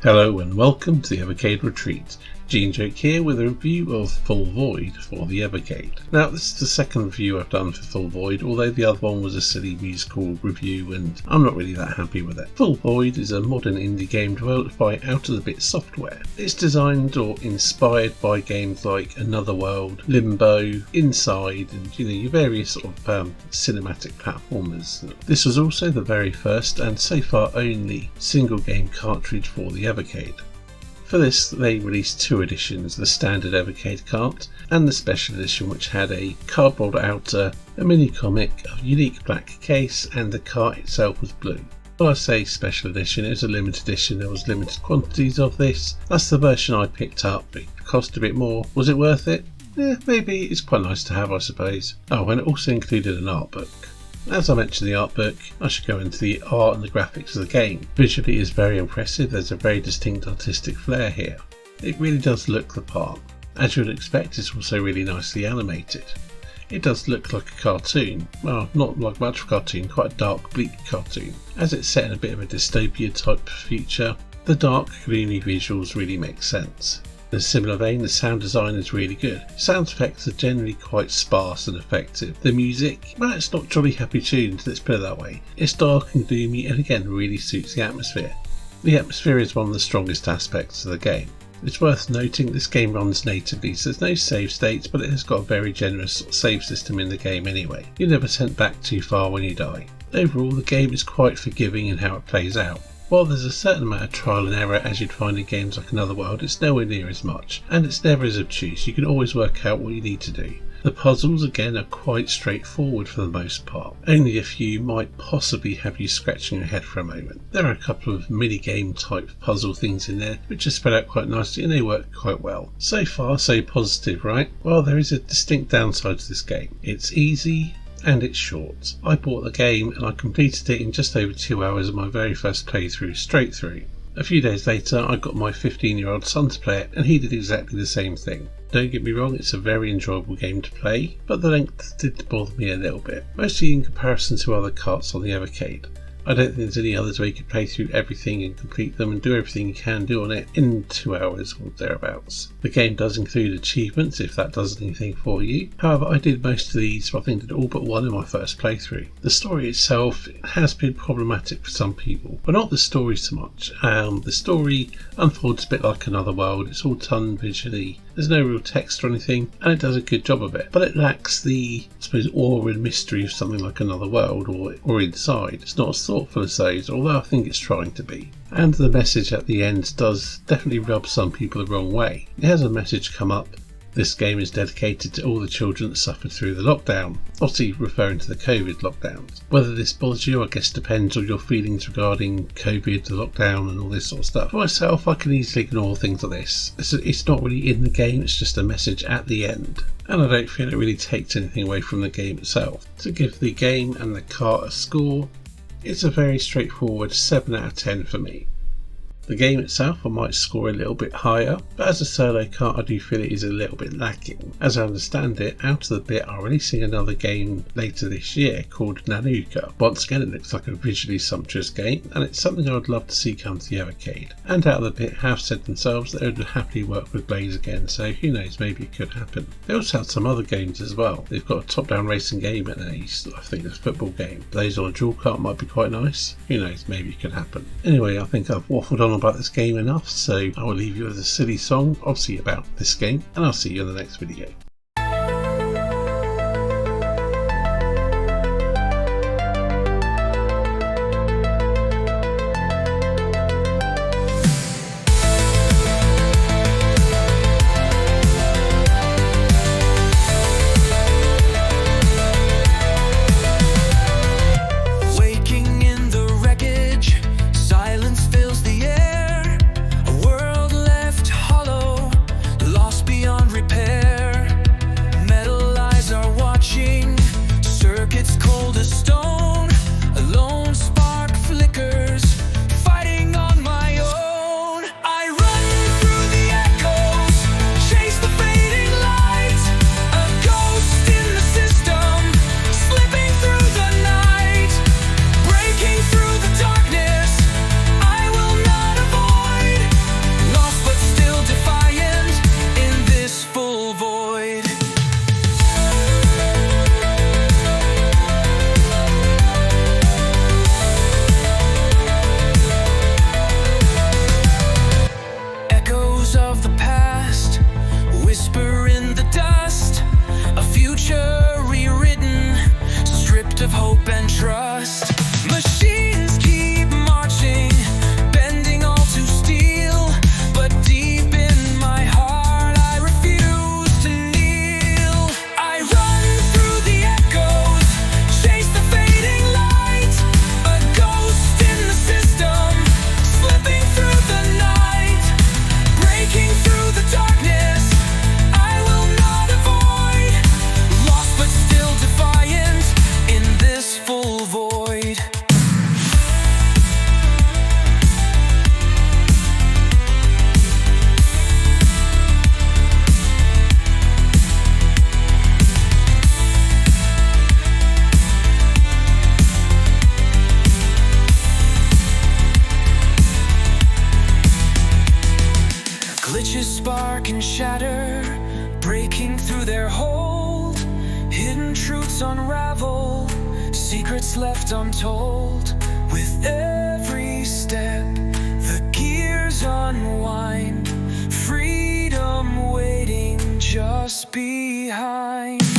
Hello and welcome to the Evercade Retreat. Gene Joke here with a review of Full Void for the Evercade. Now this is the second review I've done for Full Void, although the other one was a silly musical review and I'm not really that happy with it. Full Void is a modern indie game developed by Out of the Bit Software. It's designed or inspired by games like Another World, Limbo, Inside and your various sort of cinematic platformers. This was also the very first and so far only single game cartridge for the Evercade. For this they released two editions, the standard Evercade cart and the special edition, which had a cardboard outer, a mini comic, a unique black case and the cart itself was blue. When I say special edition, it was a limited edition, there was limited quantities of this. That's the version I picked up. It cost a bit more. Was it worth it? Yeah, maybe. It's quite nice to have, I suppose. Oh, and it also included an art book. As I mentioned the art book, I should go into the art and the graphics of the game. Visually it is very impressive, there's a very distinct artistic flair here. It really does look the part. As you would expect, it's also really nicely animated. It does look like a cartoon, well not like much of a cartoon, quite a dark bleak cartoon. As it's set in a bit of a dystopia type future, the dark gloomy visuals really make sense. In a similar vein, the sound design is really good. Sound effects are generally quite sparse and effective. The music, well, it's not jolly happy tunes, let's put it that way. It's dark and gloomy and again really suits the atmosphere. The atmosphere is one of the strongest aspects of the game. It's worth noting this game runs natively, so there's no save states, but it has got a very generous save system in the game anyway. You're never sent back too far when you die. Overall, the game is quite forgiving in how it plays out. While there's a certain amount of trial and error as you'd find in games like Another World, it's nowhere near as much, and it's never as obtuse. You can always work out what you need to do. The puzzles again are quite straightforward for the most part. Only a few might possibly have you scratching your head for a moment. There are a couple of mini-game type puzzle things in there which are spread out quite nicely and they work quite well. So far so positive, right? Well, there is a distinct downside to this game. It's easy and it's short. I bought the game and I completed it in just over 2 hours of my very first playthrough, straight through. A few days later I got my 15-year-old son to play it and he did exactly the same thing. Don't get me wrong, it's a very enjoyable game to play, but the length did bother me a little bit, mostly in comparison to other carts on the Evercade. I don't think there's any others where you could play through everything and complete them and do everything you can do on it in 2 hours or thereabouts. The game does include achievements if that does anything for you. However, I did most of these, I think did all but one in my first playthrough. The story itself has been problematic for some people, but not the story so much. The story unfolds a bit like Another World, it's all done visually. There's no real text or anything, and it does a good job of it. But it lacks the, I suppose, awe and mystery of something like Another World or Inside. It's not as thoughtful as those, although I think it's trying to be. And the message at the end does definitely rub some people the wrong way. It has a message come up. This game is dedicated to all the children that suffered through the lockdown, obviously referring to the COVID lockdowns. Whether this bothers you, I guess depends on your feelings regarding COVID, the lockdown and all this sort of stuff. For myself, I can easily ignore things like this. It's not really in the game, it's just a message at the end. And I don't feel it really takes anything away from the game itself. To give the game and the cart a score, it's a very straightforward 7 out of 10 for me. The game itself I might score a little bit higher, but as a solo cart I do feel it is a little bit lacking. As I understand it, Out of the Bit are releasing another game later this year called Nanuka. Once again, it looks like a visually sumptuous game and it's something I would love to see come to the Evercade. And Out of the Bit have said themselves that they would happily work with Blaze again, so who knows, maybe it could happen. They also have some other games as well. They've got a top-down racing game and I think a football game. Blaze on a dual cart might be quite nice. Who knows, maybe it could happen. Anyway, I think I've waffled on about this game enough, so I will leave you with a silly song, obviously about this game, and I'll see you in the next video. Repair. Witches spark and shatter, breaking through their hold. Hidden truths unravel, secrets left untold. With every step, the gears unwind, freedom waiting just behind.